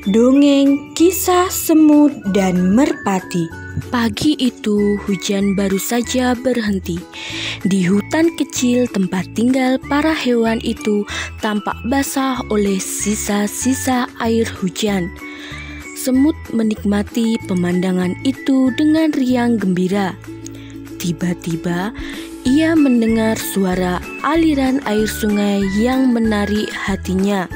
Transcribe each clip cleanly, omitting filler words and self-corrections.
Dongeng Kisah Semut dan Merpati. Pagi itu hujan baru saja berhenti. Di hutan kecil tempat tinggal para hewan itu tampak basah oleh sisa-sisa air hujan. Semut menikmati pemandangan itu dengan riang gembira. Tiba-tiba ia mendengar suara aliran air sungai yang menarik hatinya.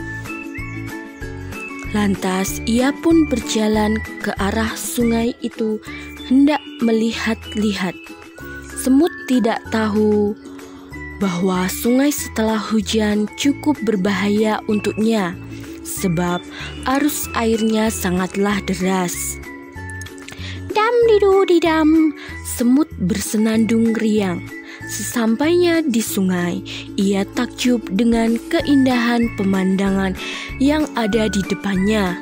Lantas ia pun berjalan ke arah sungai itu hendak melihat-lihat. Semut tidak tahu bahwa sungai setelah hujan cukup berbahaya untuknya, sebab arus airnya sangatlah deras. Dam-didu-didam, semut bersenandung riang. Sesampainya di sungai, ia takjub dengan keindahan pemandangan yang ada di depannya.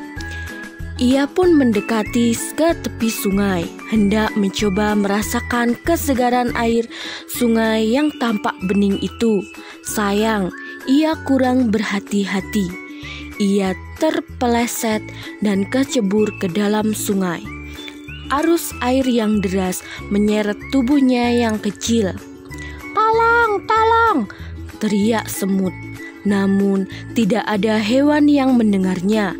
Ia pun mendekati ke tepi sungai, hendak mencoba merasakan kesegaran air sungai yang tampak bening itu. Sayang, ia kurang berhati-hati. Ia terpeleset dan kecebur ke dalam sungai. Arus air yang deras menyeret tubuhnya yang kecil. "Tolong, tolong!" teriak semut. Namun tidak ada hewan yang mendengarnya.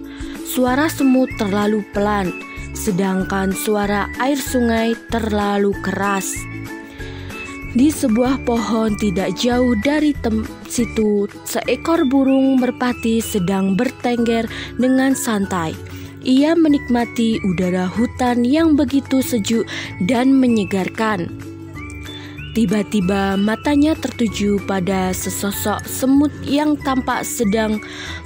Suara semut terlalu pelan, sedangkan suara air sungai terlalu keras. Di sebuah pohon tidak jauh dari situ, seekor burung merpati sedang bertengger dengan santai. Ia menikmati udara hutan yang begitu sejuk dan menyegarkan. Tiba-tiba matanya tertuju pada sesosok semut yang tampak sedang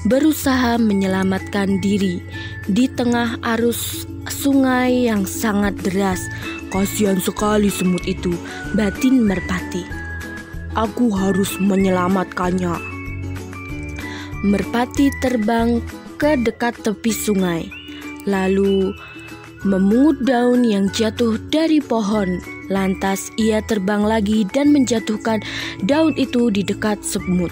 berusaha menyelamatkan diri di tengah arus sungai yang sangat deras. "Kasihan sekali semut itu," batin merpati. "Aku harus menyelamatkannya." Merpati terbang ke dekat tepi sungai, lalu memungut daun yang jatuh dari pohon. Lantas ia terbang lagi dan menjatuhkan daun itu di dekat semut.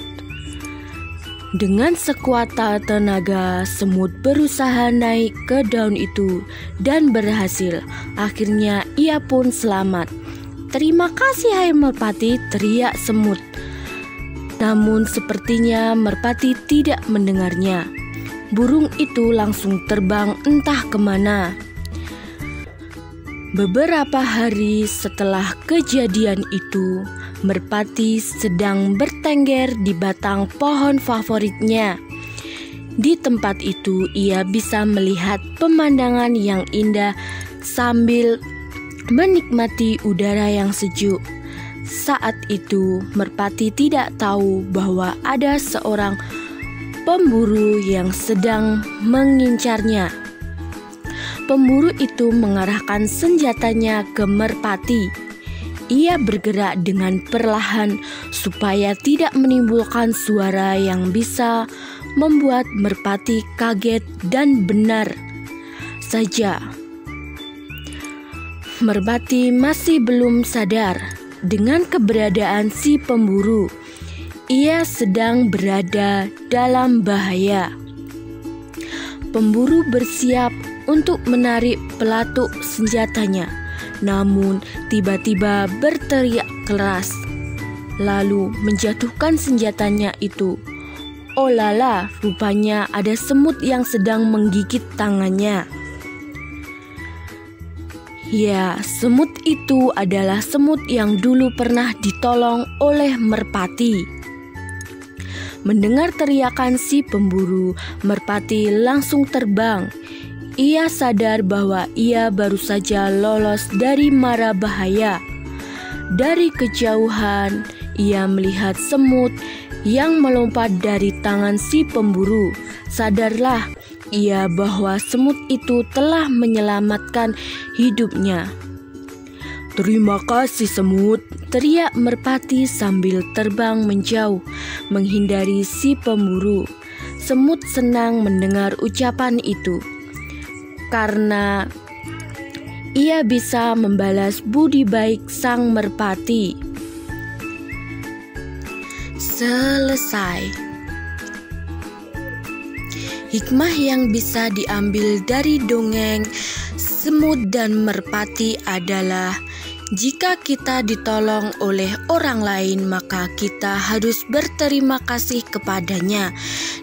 Dengan sekuat tenaga, semut berusaha naik ke daun itu dan berhasil. Akhirnya ia pun selamat. "Terima kasih, hai merpati," teriak semut. Namun sepertinya merpati tidak mendengarnya. Burung itu langsung terbang entah kemana. Beberapa hari setelah kejadian itu, merpati sedang bertengger di batang pohon favoritnya. Di tempat itu ia bisa melihat pemandangan yang indah sambil menikmati udara yang sejuk. Saat itu merpati tidak tahu bahwa ada seorang pemburu yang sedang mengincarnya. Pemburu itu mengarahkan senjatanya ke merpati. Ia bergerak dengan perlahan supaya tidak menimbulkan suara yang bisa membuat merpati kaget, dan benar saja, merpati masih belum sadar dengan keberadaan si pemburu. Ia sedang berada dalam bahaya. Pemburu bersiap untuk menarik pelatuk senjatanya, namun tiba-tiba berteriak keras, lalu menjatuhkan senjatanya itu. Oh lala, rupanya ada semut yang sedang menggigit tangannya. Ya, semut itu adalah semut yang dulu pernah ditolong oleh merpati. Mendengar teriakan si pemburu, merpati langsung terbang. Ia sadar bahwa ia baru saja lolos dari mara bahaya. Dari kejauhan, ia melihat semut yang melompat dari tangan si pemburu. Sadarlah ia bahwa semut itu telah menyelamatkan hidupnya. "Terima kasih semut," teriak merpati sambil terbang menjauh, menghindari si pemburu. Semut senang mendengar ucapan itu, karena ia bisa membalas budi baik sang merpati. Selesai. Hikmah yang bisa diambil dari dongeng Semut dan Merpati adalah jika kita ditolong oleh orang lain, maka kita harus berterima kasih kepadanya.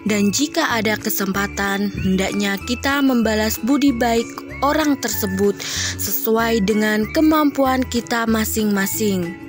Dan jika ada kesempatan, hendaknya kita membalas budi baik orang tersebut sesuai dengan kemampuan kita masing-masing.